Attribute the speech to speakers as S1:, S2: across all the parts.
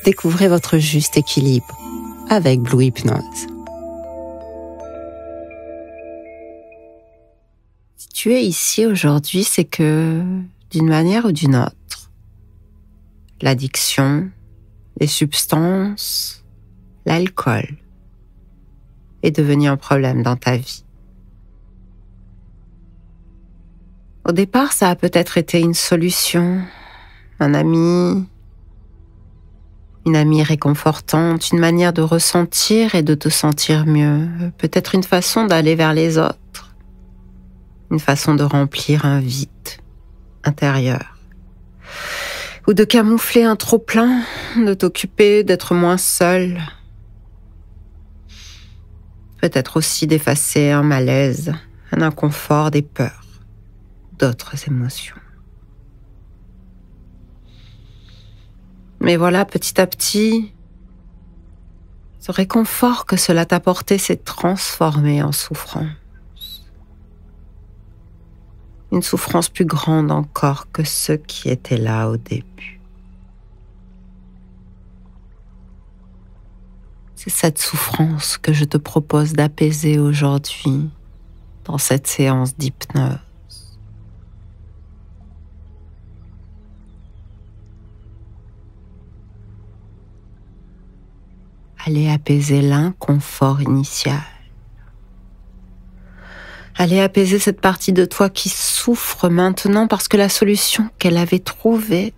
S1: Découvrez votre juste équilibre avec Blue Hypnose. Si tu es ici aujourd'hui, c'est que, d'une manière ou d'une autre, l'addiction, les substances, l'alcool est devenu un problème dans ta vie. Au départ, ça a peut-être été une solution, un ami, une amie réconfortante, une manière de ressentir et de te sentir mieux, peut-être une façon d'aller vers les autres, une façon de remplir un vide intérieur, ou de camoufler un trop-plein, de t'occuper, d'être moins seul, peut-être aussi d'effacer un malaise, un inconfort, des peurs, d'autres émotions. Mais voilà, petit à petit, ce réconfort que cela t'a apporté s'est transformé en souffrance. Une souffrance plus grande encore que ceux qui étaient là au début. C'est cette souffrance que je te propose d'apaiser aujourd'hui dans cette séance d'hypnose. Allez apaiser l'inconfort initial. Allez apaiser cette partie de toi qui souffre maintenant parce que la solution qu'elle avait trouvée,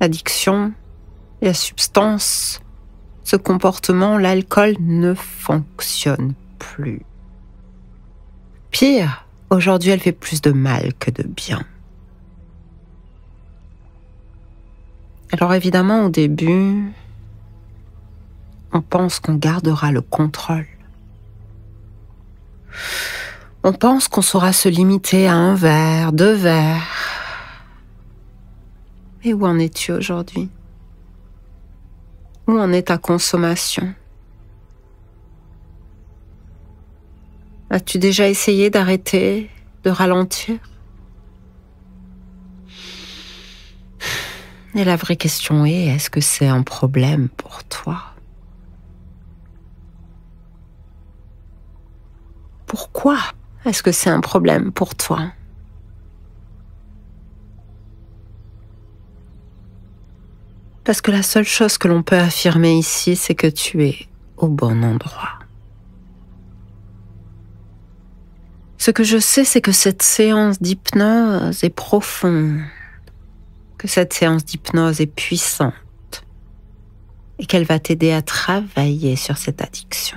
S1: l'addiction, la substance, ce comportement, l'alcool ne fonctionne plus. Pire, aujourd'hui elle fait plus de mal que de bien. Alors évidemment au début, on pense qu'on gardera le contrôle. On pense qu'on saura se limiter à 1 verre, 2 verres. Et où en es-tu aujourd'hui? Où en est ta consommation? As-tu déjà essayé d'arrêter, de ralentir? Et la vraie question est, est-ce que c'est un problème pour toi? Pourquoi est-ce que c'est un problème pour toi? Parce que la seule chose que l'on peut affirmer ici, c'est que tu es au bon endroit. Ce que je sais, c'est que cette séance d'hypnose est profonde, que cette séance d'hypnose est puissante et qu'elle va t'aider à travailler sur cette addiction.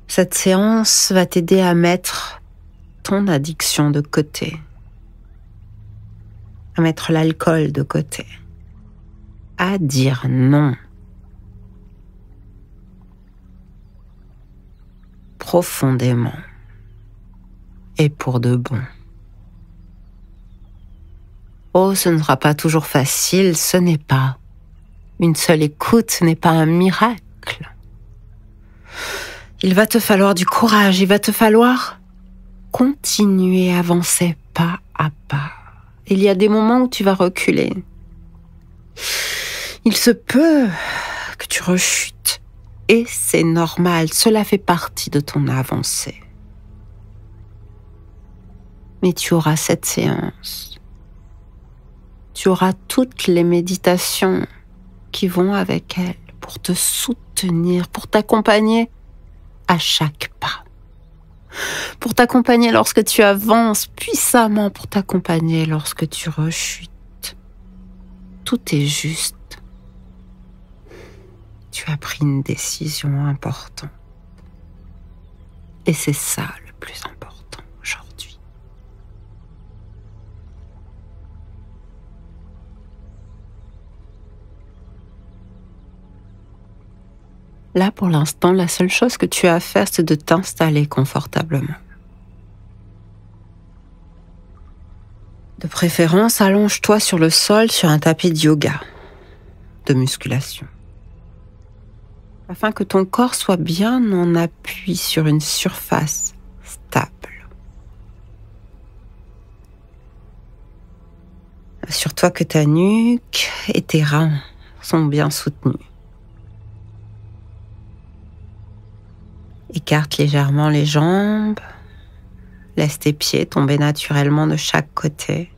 S1: Cette séance va t'aider à mettre ton addiction de côté, à mettre l'alcool de côté, à dire non. Profondément et pour de bon. Oh, ce ne sera pas toujours facile, ce n'est pas une seule écoute, ce n'est pas un miracle. Il va te falloir du courage, il va te falloir continuer à avancer pas à pas. Il y a des moments où tu vas reculer. Il se peut que tu rechutes et c'est normal, cela fait partie de ton avancée. Mais tu auras cette séance. Tu auras toutes les méditations qui vont avec elle pour te soutenir, pour t'accompagner à chaque pas. Pour t'accompagner lorsque tu avances puissamment, pour t'accompagner lorsque tu rechutes. Tout est juste. Tu as pris une décision importante. Et c'est ça le plus important aujourd'hui. Là, pour l'instant, la seule chose que tu as à faire, c'est de t'installer confortablement. De préférence, allonge-toi sur le sol sur un tapis de yoga, de musculation, afin que ton corps soit bien en appui sur une surface stable. Assure-toi que ta nuque et tes reins sont bien soutenus. Écarte légèrement les jambes. Laisse tes pieds tomber naturellement de chaque côté.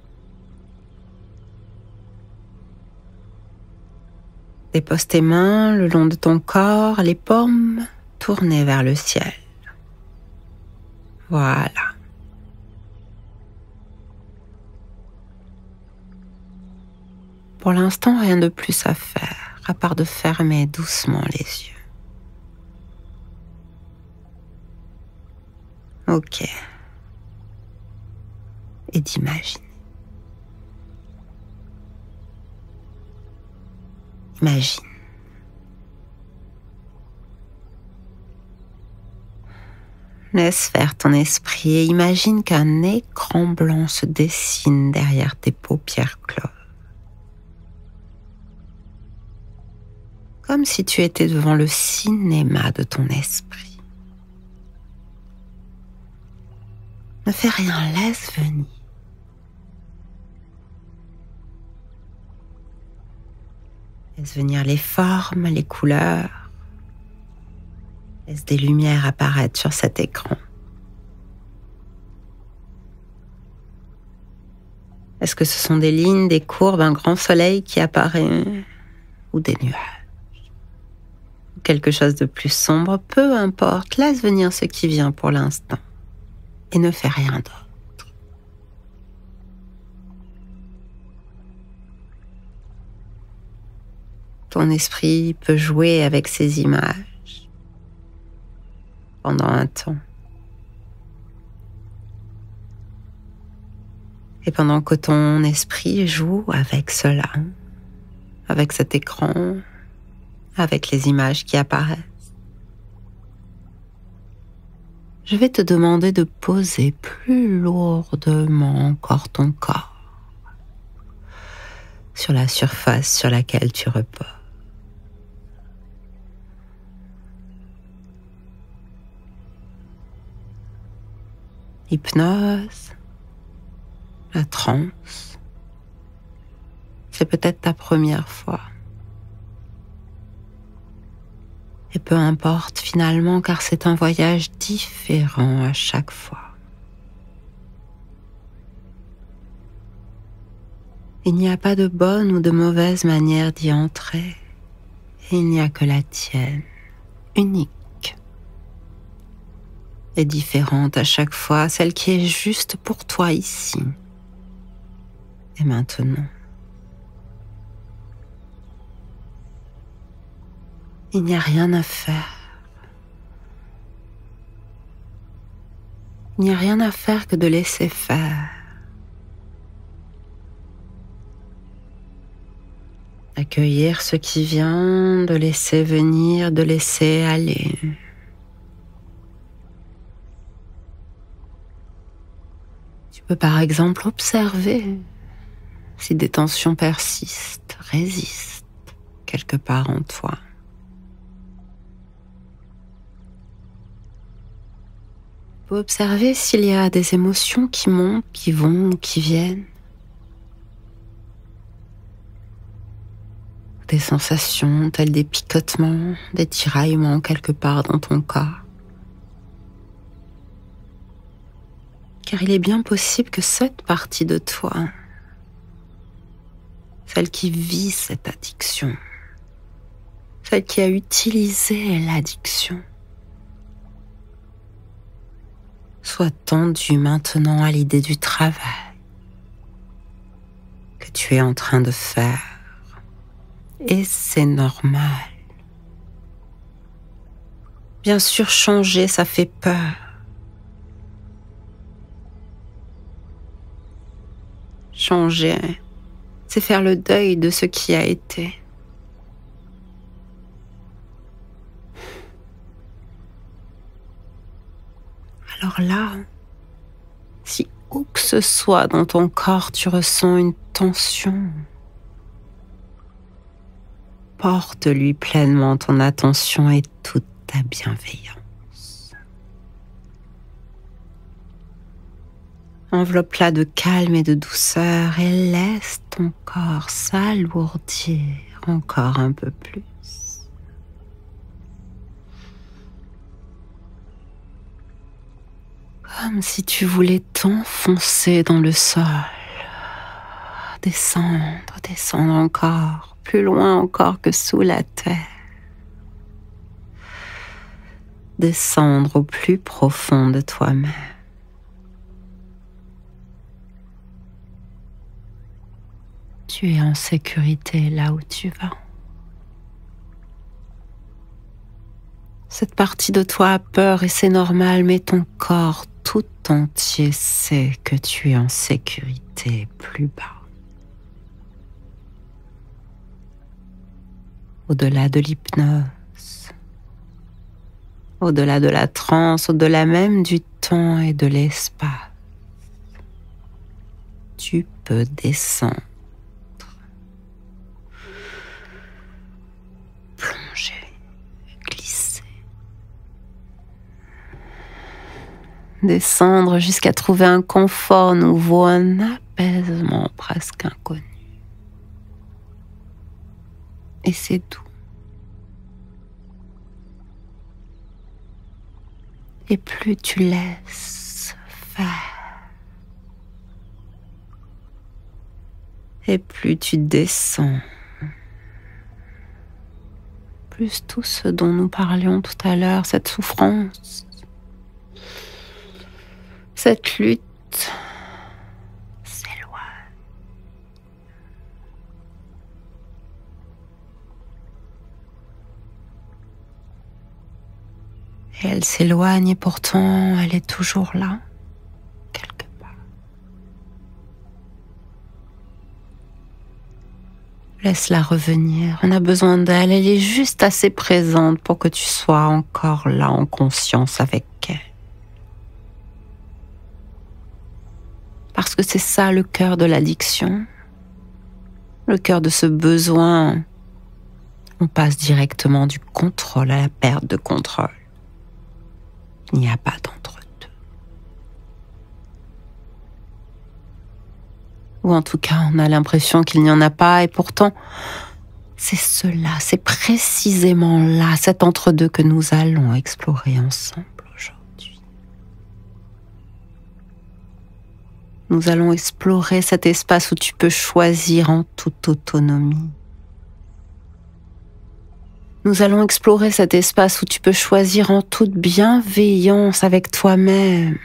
S1: Dépose tes mains le long de ton corps, les paumes tournées vers le ciel. Voilà. Pour l'instant, rien de plus à faire, à part de fermer doucement les yeux. Ok. Et d'imaginer. Imagine. Laisse faire ton esprit et imagine qu'un écran blanc se dessine derrière tes paupières closes. Comme si tu étais devant le cinéma de ton esprit. Ne fais rien, laisse venir. Laisse venir les formes, les couleurs. Laisse des lumières apparaître sur cet écran. Est-ce que ce sont des lignes, des courbes, un grand soleil qui apparaît ou des nuages? Quelque chose de plus sombre, peu importe, laisse venir ce qui vient pour l'instant et ne fais rien d'autre. Ton esprit peut jouer avec ces images pendant un temps. Et pendant que ton esprit joue avec cela, avec cet écran, avec les images qui apparaissent, je vais te demander de poser plus lourdement encore ton corps sur la surface sur laquelle tu reposes. L'hypnose, la transe, c'est peut-être ta première fois. Et peu importe finalement, car c'est un voyage différent à chaque fois. Il n'y a pas de bonne ou de mauvaise manière d'y entrer. Et il n'y a que la tienne, unique et différente à chaque fois, celle qui est juste pour toi ici et maintenant. Il n'y a rien à faire. Il n'y a rien à faire que de laisser faire. Accueillir ce qui vient, de laisser venir, de laisser aller. Tu peux par exemple observer si des tensions persistent, résistent quelque part en toi. Tu peux observer s'il y a des émotions qui montent, qui vont, qui viennent. Des sensations telles des picotements, des tiraillements quelque part dans ton corps. Car il est bien possible que cette partie de toi, celle qui vit cette addiction, celle qui a utilisé l'addiction, soit tendue maintenant à l'idée du travail que tu es en train de faire. Et c'est normal. Bien sûr, changer, ça fait peur. Changer, c'est faire le deuil de ce qui a été. Alors là, si où que ce soit dans ton corps, tu ressens une tension, porte-lui pleinement ton attention et toute ta bienveillance. Enveloppe-la de calme et de douceur et laisse ton corps s'alourdir encore un peu plus. Comme si tu voulais t'enfoncer dans le sol. Descendre encore, plus loin encore que sous la terre. Descendre au plus profond de toi-même. Tu es en sécurité là où tu vas. Cette partie de toi a peur et c'est normal, mais ton corps tout entier sait que tu es en sécurité plus bas. Au-delà de l'hypnose, au-delà de la transe, au-delà même du temps et de l'espace, tu peux descendre, plonger, glisser, descendre jusqu'à trouver un confort nouveau, un apaisement presque inconnu. Et c'est doux. Et plus tu laisses faire, et plus tu descends, plus tout ce dont nous parlions tout à l'heure, cette souffrance, cette lutte, s'éloigne. Et elle s'éloigne et pourtant elle est toujours là, quelque part. Laisse-la revenir, on a besoin d'elle, elle est juste assez présente pour que tu sois encore là en conscience avec elle. Parce que c'est ça le cœur de l'addiction, le cœur de ce besoin. On passe directement du contrôle à la perte de contrôle. Il n'y a pas d'entre-deux. Ou en tout cas, on a l'impression qu'il n'y en a pas, et pourtant, c'est cela, c'est précisément là, cet entre-deux que nous allons explorer ensemble aujourd'hui. Nous allons explorer cet espace où tu peux choisir en toute autonomie. Nous allons explorer cet espace où tu peux choisir en toute bienveillance avec toi-même,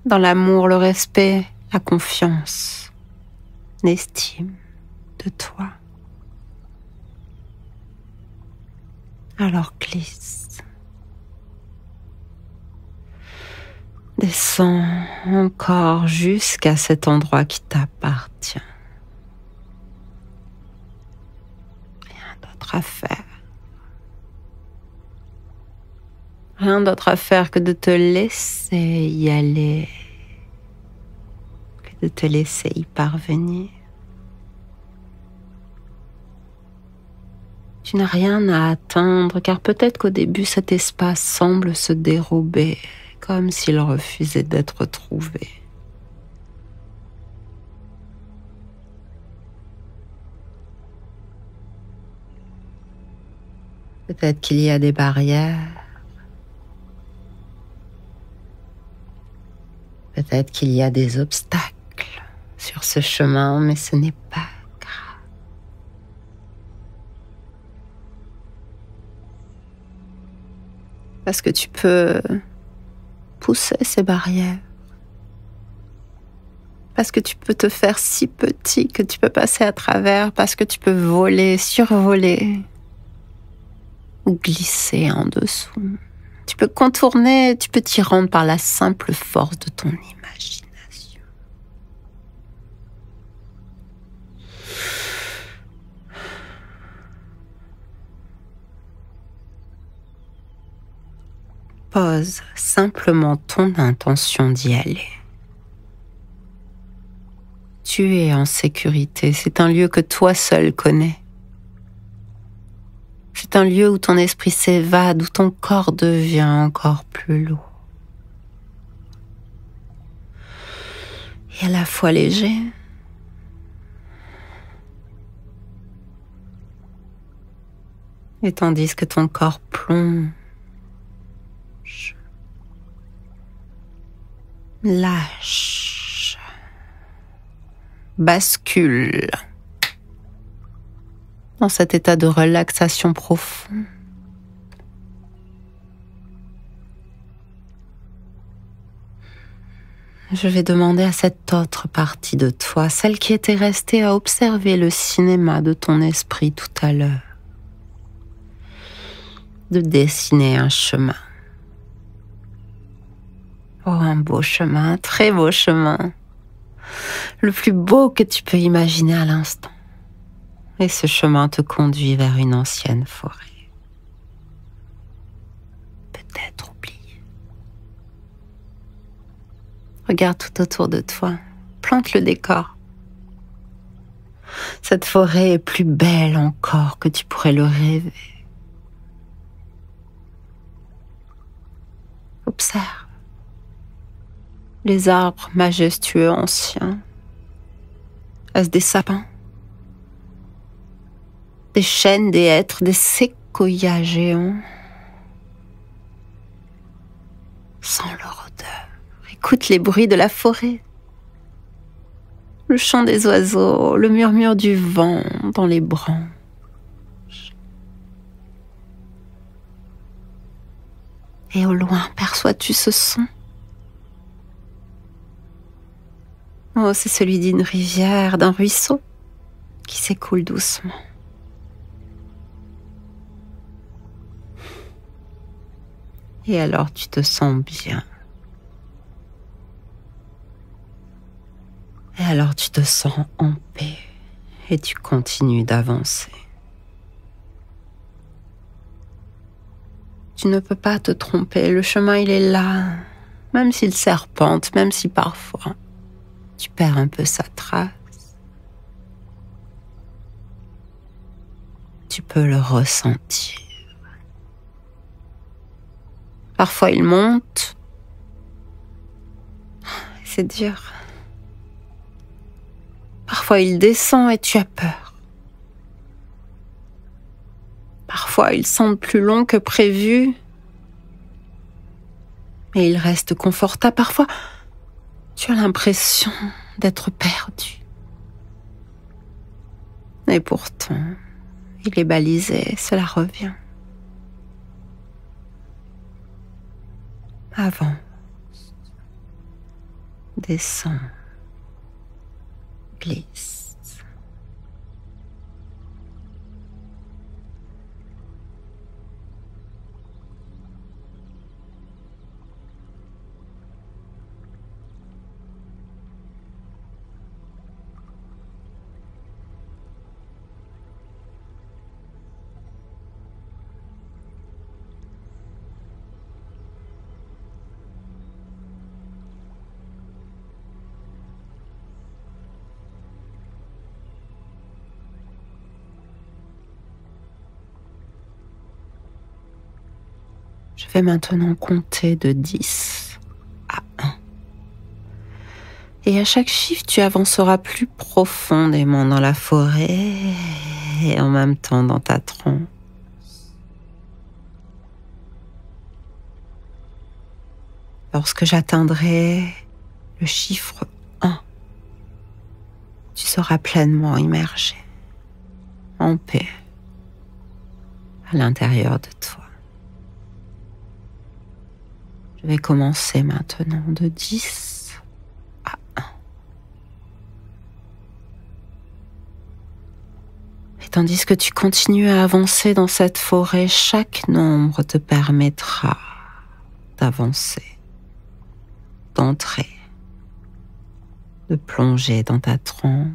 S1: dans l'amour, le respect, la confiance, l'estime de toi. Alors glisse. Descends encore jusqu'à cet endroit qui t'appartient. Rien d'autre à faire. Rien d'autre à faire que de te laisser y aller, que de te laisser y parvenir. Tu n'as rien à atteindre, car peut-être qu'au début cet espace semble se dérober, comme s'il refusait d'être trouvé. Peut-être qu'il y a des barrières. Peut-être qu'il y a des obstacles sur ce chemin, mais ce n'est pas grave. Parce que tu peux pousser ces barrières. Parce que tu peux te faire si petit que tu peux passer à travers, parce que tu peux voler, survoler ou glisser en dessous. Tu peux contourner, tu peux t'y rendre par la simple force de ton imagination. Pose simplement ton intention d'y aller. Tu es en sécurité, c'est un lieu que toi seul connais. C'est un lieu où ton esprit s'évade, où ton corps devient encore plus lourd. et à la fois léger. Et tandis que ton corps plonge, lâche, bascule dans cet état de relaxation profond. Je vais demander à cette autre partie de toi, celle qui était restée à observer le cinéma de ton esprit tout à l'heure, de dessiner un chemin. Oh, un beau chemin, un très beau chemin. Le plus beau que tu peux imaginer à l'instant. Et ce chemin te conduit vers une ancienne forêt. Peut-être oubliée. Regarde tout autour de toi. Plante le décor. Cette forêt est plus belle encore que tu pourrais le rêver. Observe. Les arbres majestueux anciens. Est-ce des sapins? Des chênes, des hêtres, des séquoias géants. Sens leur odeur. Écoute les bruits de la forêt. Le chant des oiseaux, le murmure du vent dans les branches. Et au loin, perçois-tu ce son? Oh, c'est celui d'une rivière, d'un ruisseau qui s'écoule doucement. Et alors tu te sens bien. Et alors tu te sens en paix. Et tu continues d'avancer. Tu ne peux pas te tromper, le chemin il est là. Même s'il serpente, même si parfois tu perds un peu sa trace. Tu peux le ressentir. Parfois il monte. C'est dur. Parfois il descend et tu as peur. Parfois il semble plus long que prévu. Mais il reste confortable. Parfois tu as l'impression d'être perdu. Et pourtant, il est balisé, cela revient. Avance, descend, glisse. Je vais maintenant compter de 10 à 1. Et à chaque chiffre, tu avanceras plus profondément dans la forêt et en même temps dans ta transe. Lorsque j'atteindrai le chiffre 1, tu seras pleinement immergé, en paix, à l'intérieur de toi. Je vais commencer maintenant de 10 à 1. Et tandis que tu continues à avancer dans cette forêt, chaque nombre te permettra d'avancer, d'entrer, de plonger dans ta transe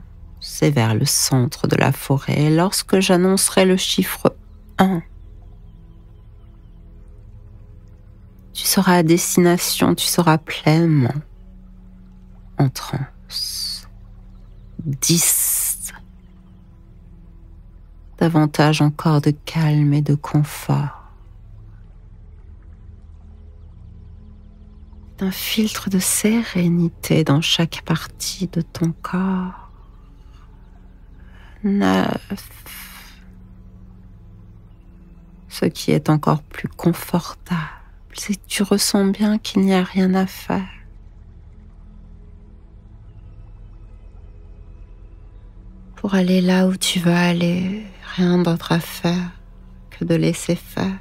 S1: et vers le centre de la forêt. Et lorsque j'annoncerai le chiffre 1, tu seras à destination, tu seras pleinement en transe. 10. Davantage encore de calme et de confort. d'un filtre de sérénité dans chaque partie de ton corps. 9. Ce qui est encore plus confortable, c'est que tu ressens bien qu'il n'y a rien à faire. Pour aller là où tu vas aller, rien d'autre à faire que de laisser faire,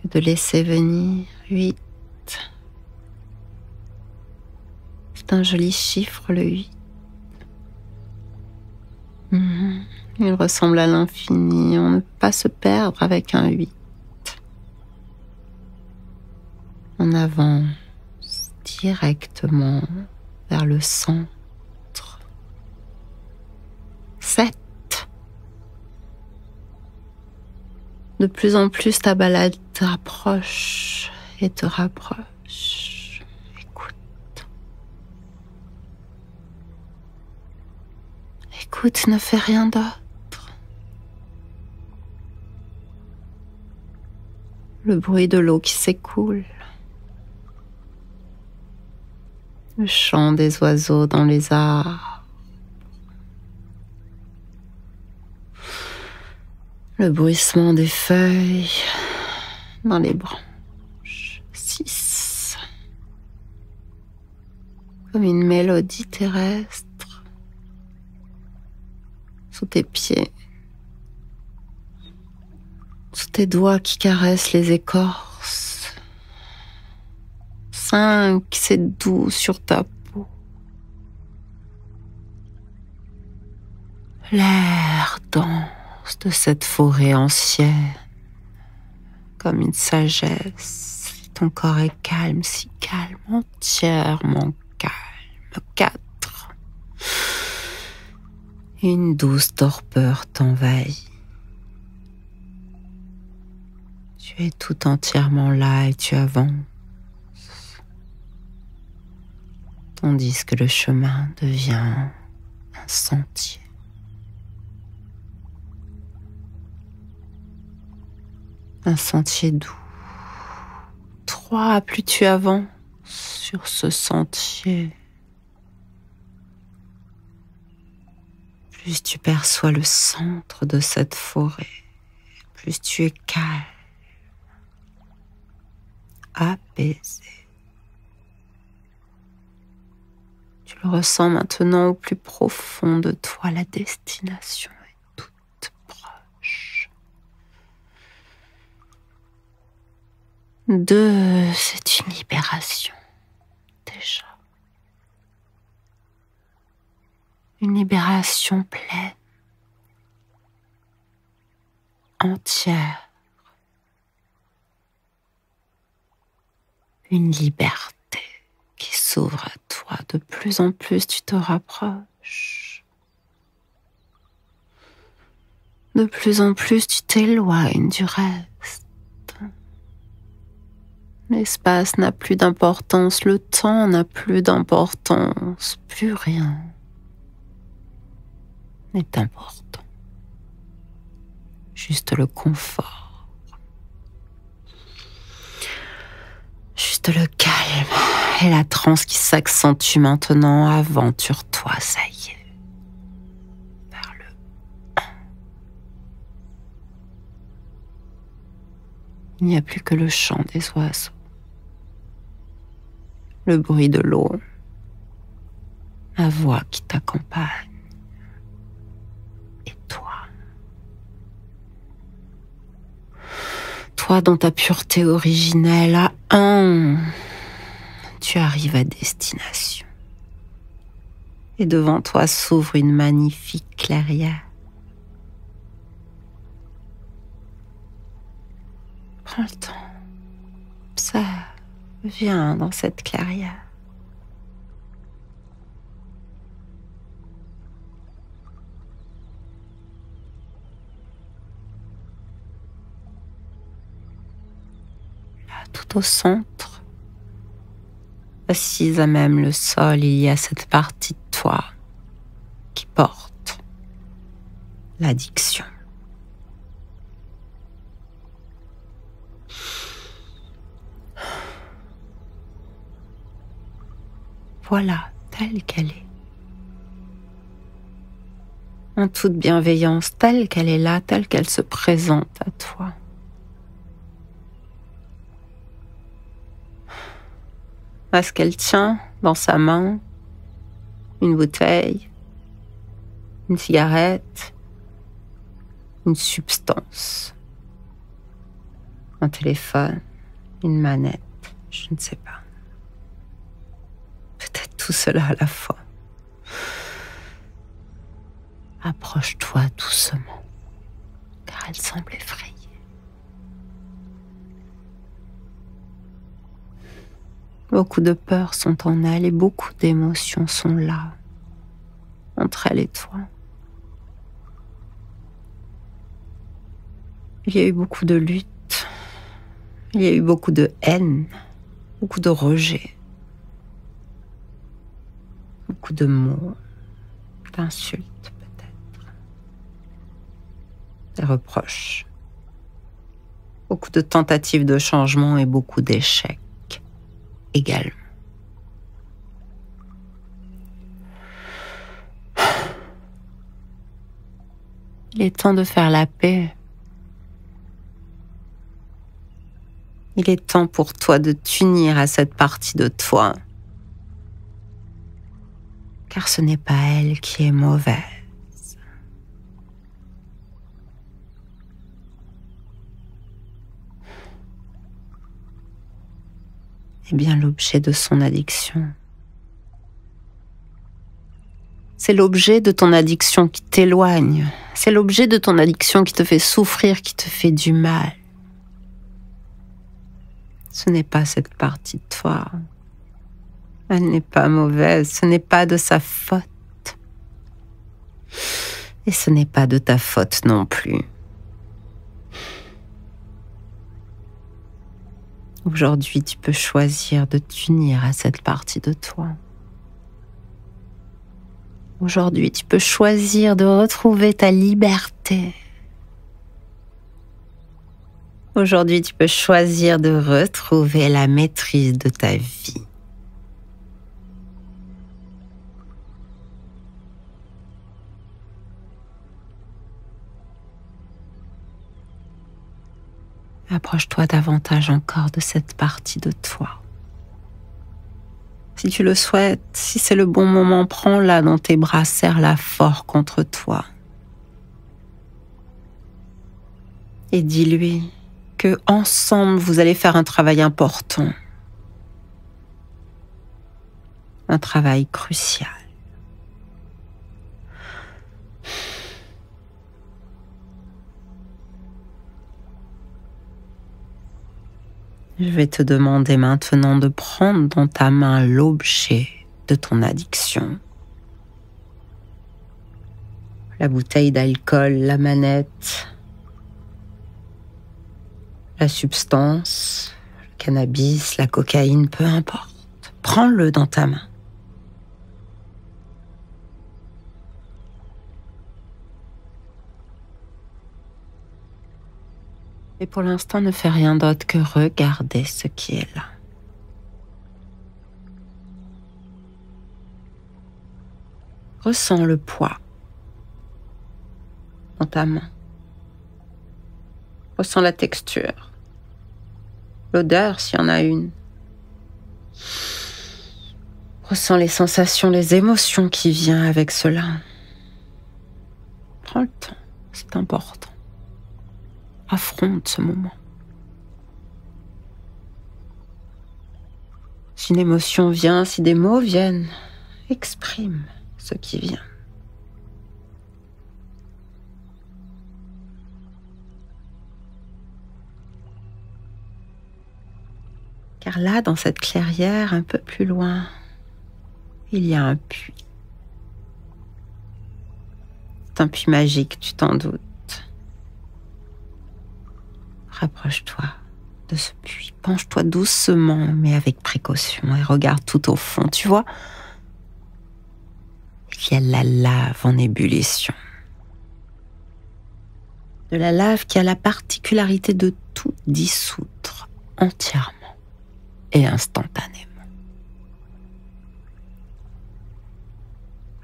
S1: que de laisser venir. 8. C'est un joli chiffre, le 8. Il ressemble à l'infini, on ne peut pas se perdre avec un 8. On avance directement vers le centre. 7. De plus en plus, ta balade te rapproche et te rapproche. Écoute. Écoute, ne fais rien d'autre. Le bruit de l'eau qui s'écoule. Le chant des oiseaux dans les arbres. Le bruissement des feuilles dans les branches. 6. Comme une mélodie terrestre sous tes pieds. Sous tes doigts qui caressent les écorces. 5. C'est doux sur ta peau. L'air dense de cette forêt ancienne, comme une sagesse. Ton corps est calme, si calme, entièrement calme. 4. Une douce torpeur t'envahit. Tu es tout entièrement là et tu avances, tandis que le chemin devient un sentier. Un sentier doux. 3. Plus tu avances sur ce sentier, plus tu perçois le centre de cette forêt, plus tu es calme, apaisé. Tu le ressens maintenant au plus profond de toi, la destination est toute proche. 2, c'est une libération, déjà. Une libération pleine, entière. Une liberté qui s'ouvre à toi. De plus en plus, tu te rapproches. De plus en plus, tu t'éloignes du reste. L'espace n'a plus d'importance, le temps n'a plus d'importance, plus rien n'est important. Juste le confort. Juste le calme et la transe qui s'accentue maintenant. Aventure-toi, ça y est. Vers le 1. Il n'y a plus que le chant des oiseaux. Le bruit de l'eau. Ma voix qui t'accompagne. Et toi. Toi dans ta pureté originelle, à 1, tu arrives à destination. Et devant toi s'ouvre une magnifique clairière. Prends le temps. Ça, viens dans cette clairière. Tout au centre, assise à même le sol, il y a cette partie de toi qui porte l'addiction. Voilà, telle qu'elle est. En toute bienveillance, telle qu'elle est là, telle qu'elle se présente à toi. Est-ce qu'elle tient dans sa main une bouteille, une cigarette, une substance, un téléphone, une manette, je ne sais pas. Peut-être tout cela à la fois. Approche-toi doucement, car elle semble effrayée. Beaucoup de peurs sont en elle et beaucoup d'émotions sont là, entre elle et toi. Il y a eu beaucoup de luttes, il y a eu beaucoup de haine, beaucoup de rejet, beaucoup de mots, d'insultes peut-être, des reproches, beaucoup de tentatives de changement et beaucoup d'échecs également. Il est temps de faire la paix. Il est temps pour toi de t'unir à cette partie de toi. Car ce n'est pas elle qui est mauvaise. C'est bien l'objet de son addiction. C'est l'objet de ton addiction qui t'éloigne. C'est l'objet de ton addiction qui te fait souffrir, qui te fait du mal. Ce n'est pas cette partie de toi. Elle n'est pas mauvaise, ce n'est pas de sa faute. Et ce n'est pas de ta faute non plus. Aujourd'hui, tu peux choisir de t'unir à cette partie de toi. Aujourd'hui, tu peux choisir de retrouver ta liberté. Aujourd'hui, tu peux choisir de retrouver la maîtrise de ta vie. Approche-toi davantage encore de cette partie de toi. Si tu le souhaites, si c'est le bon moment, prends-la dans tes bras, serre-la fort contre toi. Et dis-lui que ensemble vous allez faire un travail important. Un travail crucial. Je vais te demander maintenant de prendre dans ta main l'objet de ton addiction. La bouteille d'alcool, la manette, la substance, le cannabis, la cocaïne, peu importe. Prends-le dans ta main. Et pour l'instant, ne fais rien d'autre que regarder ce qui est là. Ressens le poids dans ta main. Ressens la texture, l'odeur s'il y en a une. Ressens les sensations, les émotions qui viennent avec cela. Prends le temps, c'est important. Affronte ce moment. Si une émotion vient, si des mots viennent, exprime ce qui vient. Car là, dans cette clairière, un peu plus loin, il y a un puits. C'est un puits magique, tu t'en doutes. Rapproche-toi de ce puits, penche-toi doucement, mais avec précaution, et regarde tout au fond. Tu vois, il y a la lave en ébullition. De la lave qui a la particularité de tout dissoudre entièrement et instantanément.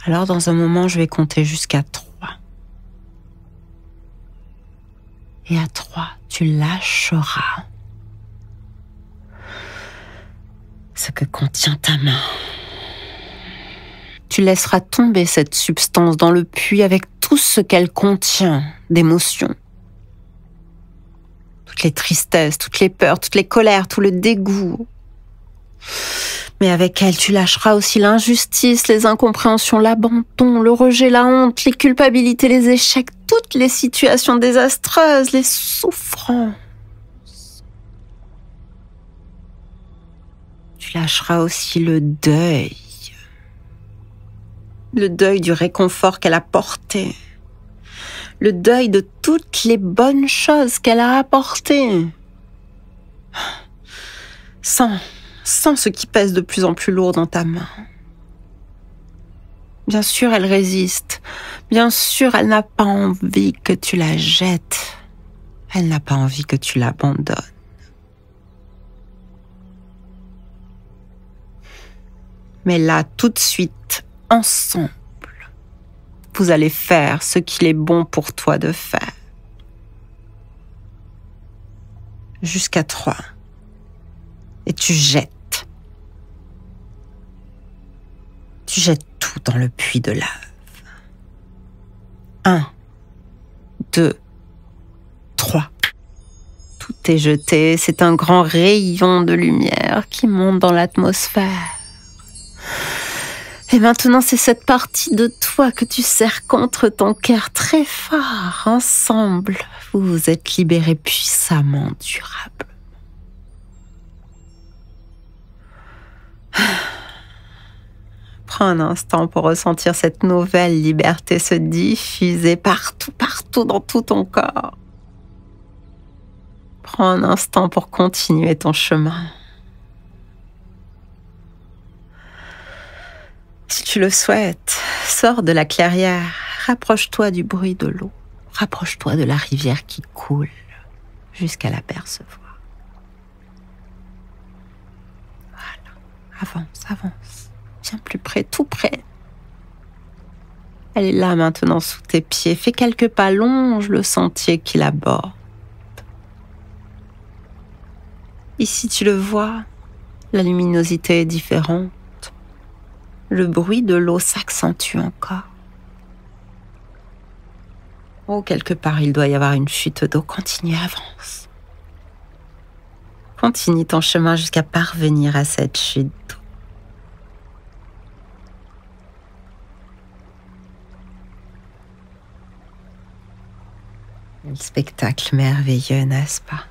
S1: Alors dans un moment, je vais compter jusqu'à 3. Et à 3, tu lâcheras ce que contient ta main. Tu laisseras tomber cette substance dans le puits avec tout ce qu'elle contient d'émotions. Toutes les tristesses, toutes les peurs, toutes les colères, tout le dégoût. Mais avec elle, tu lâcheras aussi l'injustice, les incompréhensions, l'abandon, le rejet, la honte, les culpabilités, les échecs, toutes les situations désastreuses, les souffrances. Tu lâcheras aussi le deuil du réconfort qu'elle a porté, le deuil de toutes les bonnes choses qu'elle a apportées, sans ce qui pèse de plus en plus lourd dans ta main. Bien sûr, elle résiste. Bien sûr, elle n'a pas envie que tu la jettes. Elle n'a pas envie que tu l'abandonnes. Mais là, tout de suite, ensemble, vous allez faire ce qu'il est bon pour toi de faire. Jusqu'à 3. Et tu jettes. Tu jettes tout dans le puits de lave. 1, 2, 3. Tout est jeté, c'est un grand rayon de lumière qui monte dans l'atmosphère. Et maintenant, c'est cette partie de toi que tu serres contre ton cœur très fort. Ensemble, vous vous êtes libérés puissamment, durablement. Prends un instant pour ressentir cette nouvelle liberté se diffuser partout dans tout ton corps. Prends un instant pour continuer ton chemin. Si tu le souhaites, sors de la clairière, rapproche-toi du bruit de l'eau, rapproche-toi de la rivière qui coule jusqu'à l'apercevoir. Voilà, avance, viens plus près, tout près. Elle est là maintenant sous tes pieds, fais quelques pas, longe le sentier qui l'aborde. Ici, tu le vois, la luminosité est différente. Le bruit de l'eau s'accentue encore. Oh, quelque part, il doit y avoir une chute d'eau. Continue, avance. Continue ton chemin jusqu'à parvenir à cette chute d'eau. Quel spectacle merveilleux, n'est-ce pas?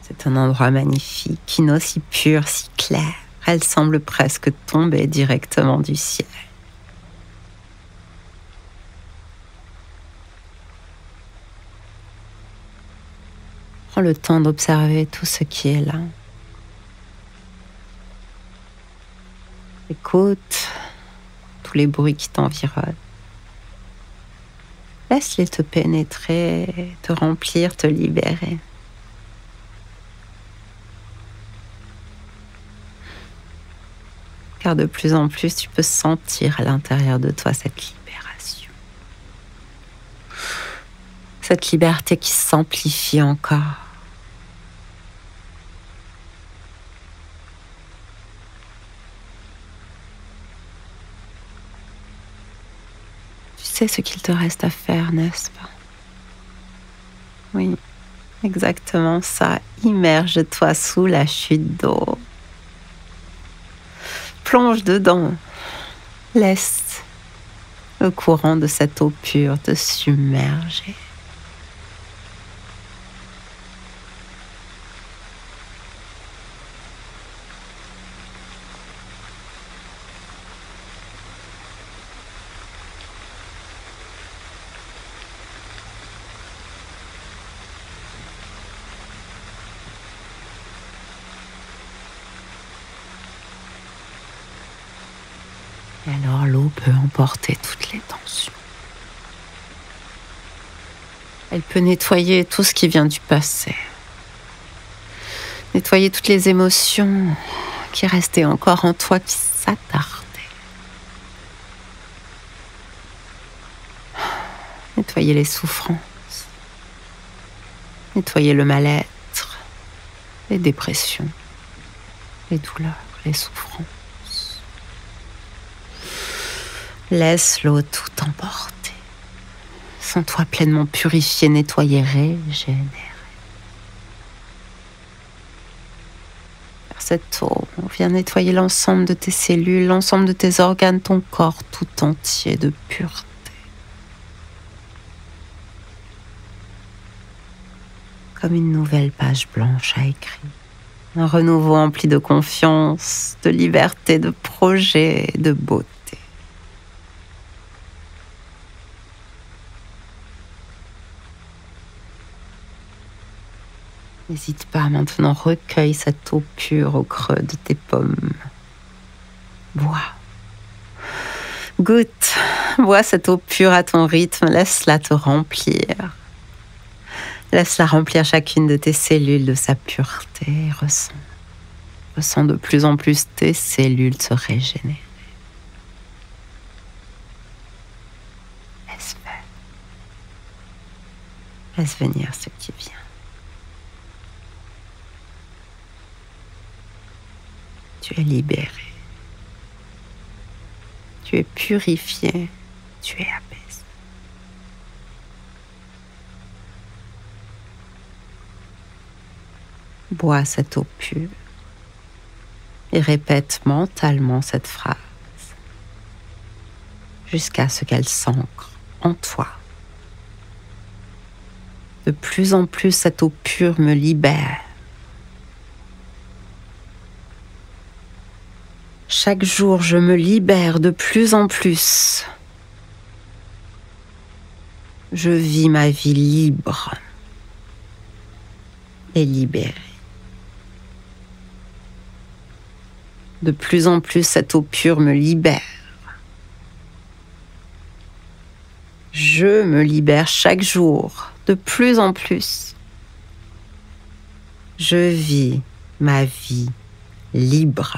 S1: C'est un endroit magnifique, une eau si pure, si claire. Elle semble presque tomber directement du ciel. Prends le temps d'observer tout ce qui est là. Écoute tous les bruits qui t'environnent. Laisse-les te pénétrer, te remplir, te libérer. Car de plus en plus, tu peux sentir à l'intérieur de toi cette libération. Cette liberté qui s'amplifie encore. Tu sais ce qu'il te reste à faire, n'est-ce pas? Oui, exactement ça. Immerge-toi sous la chute d'eau. Plonge dedans. Laisse le courant de cette eau pure te submerger. Et alors l'eau peut emporter toutes les tensions. Elle peut nettoyer tout ce qui vient du passé. Nettoyer toutes les émotions qui restaient encore en toi, qui s'attardaient. Nettoyer les souffrances. Nettoyer le mal-être, les dépressions, les douleurs, les souffrances. Laisse l'eau tout emporter. Sens-toi pleinement purifié, nettoyé, régénéré. Par cette eau, on vient nettoyer l'ensemble de tes cellules, l'ensemble de tes organes, ton corps tout entier de pureté. Comme une nouvelle page blanche à écrire. Un renouveau empli de confiance, de liberté, de projet, de beauté. N'hésite pas maintenant, recueille cette eau pure au creux de tes pommes. Bois. Goûte. Bois cette eau pure à ton rythme, laisse-la te remplir. Laisse-la remplir chacune de tes cellules de sa pureté. Ressens. Ressens de plus en plus tes cellules se régénérer. Laisse faire. Laisse venir ce qui vient. Tu es libéré. Tu es purifié. Tu es apaisé. Bois cette eau pure et répète mentalement cette phrase jusqu'à ce qu'elle s'ancre en toi. De plus en plus, cette eau pure me libère. Chaque jour, je me libère de plus en plus. Je vis ma vie libre et libérée. De plus en plus, cette eau pure me libère. Je me libère chaque jour, de plus en plus. Je vis ma vie libre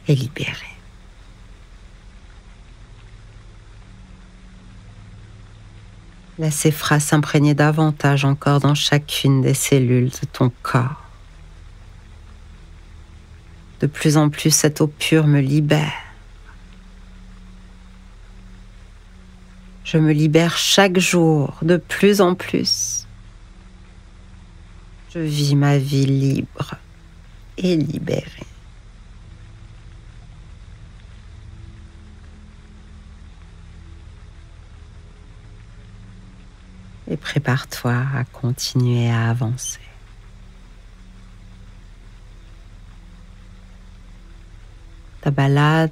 S1: et libérée. Laisse ces phrases s'imprégner davantage encore dans chacune des cellules de ton corps. De plus en plus, cette eau pure me libère. Je me libère chaque jour, de plus en plus. Je vis ma vie libre et libérée. Et prépare-toi à continuer à avancer. Ta balade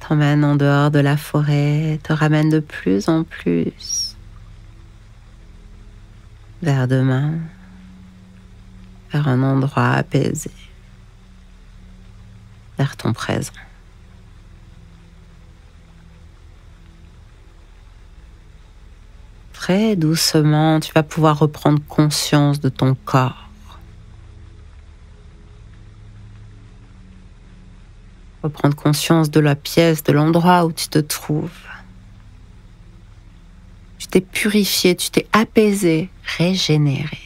S1: t'emmène en dehors de la forêt, te ramène de plus en plus vers demain, vers un endroit apaisé, vers ton présent. Très doucement, tu vas pouvoir reprendre conscience de ton corps. Reprendre conscience de la pièce, de l'endroit où tu te trouves. Tu t'es purifié, tu t'es apaisé, régénéré.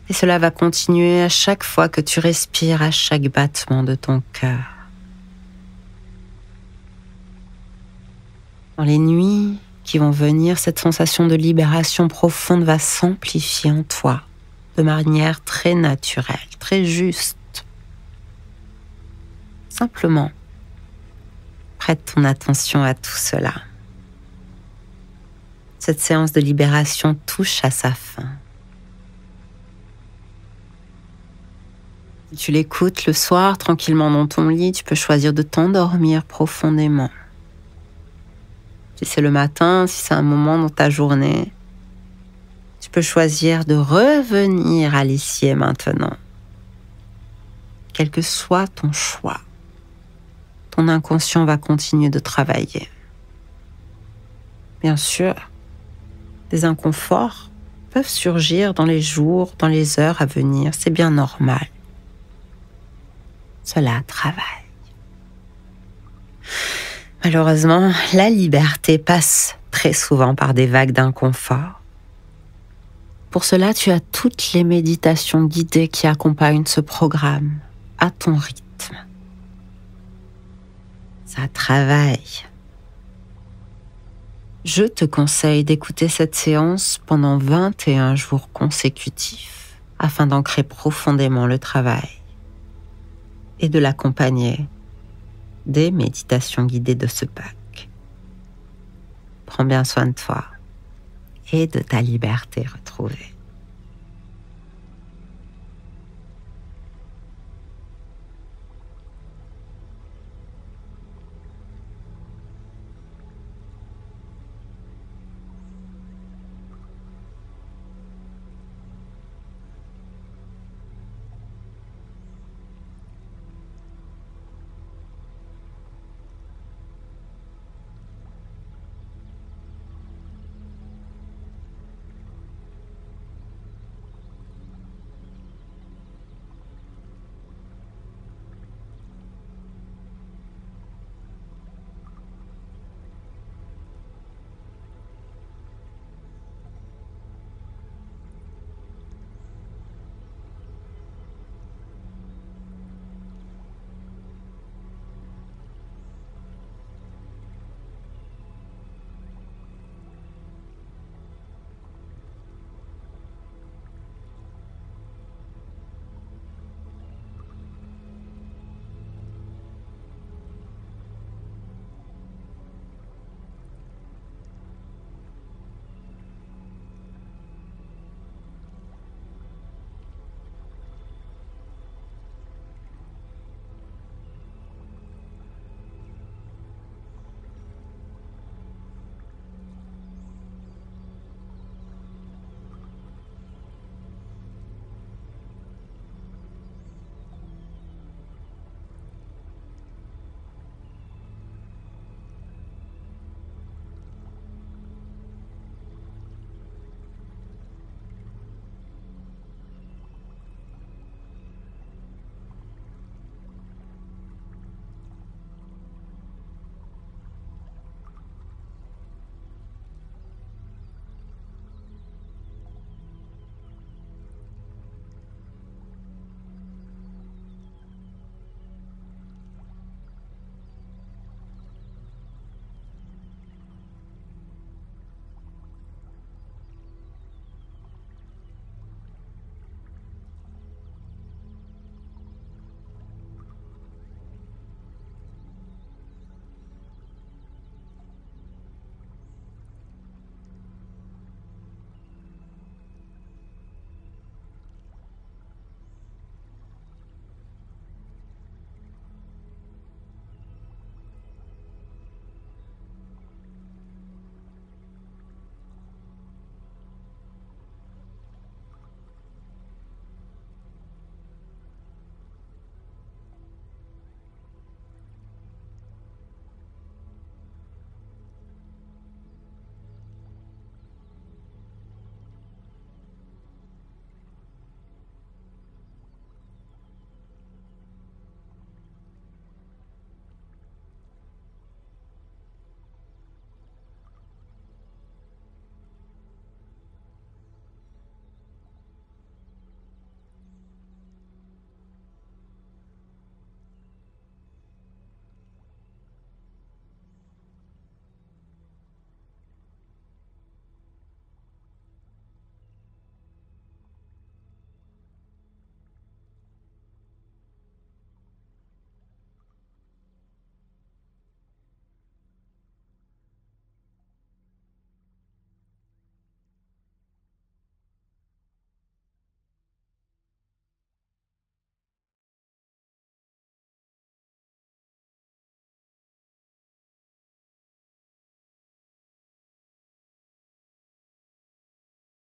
S1: Et cela va continuer à chaque fois que tu respires, à chaque battement de ton cœur. Dans les nuits qui vont venir, cette sensation de libération profonde va s'amplifier en toi de manière très naturelle, très juste. Simplement, prête ton attention à tout cela. Cette séance de libération touche à sa fin. Si tu l'écoutes le soir, tranquillement dans ton lit, tu peux choisir de t'endormir profondément. Si c'est le matin, si c'est un moment dans ta journée, tu peux choisir de revenir à l'ici et maintenant. Quel que soit ton choix, ton inconscient va continuer de travailler. Bien sûr, des inconforts peuvent surgir dans les jours, dans les heures à venir. C'est bien normal. Cela travaille. Malheureusement, la liberté passe très souvent par des vagues d'inconfort. Pour cela, tu as toutes les méditations guidées qui accompagnent ce programme à ton rythme. Ça travaille. Je te conseille d'écouter cette séance pendant 21 jours consécutifs afin d'ancrer profondément le travail et de l'accompagner des méditations guidées de ce pack. Prends bien soin de toi et de ta liberté retrouvée.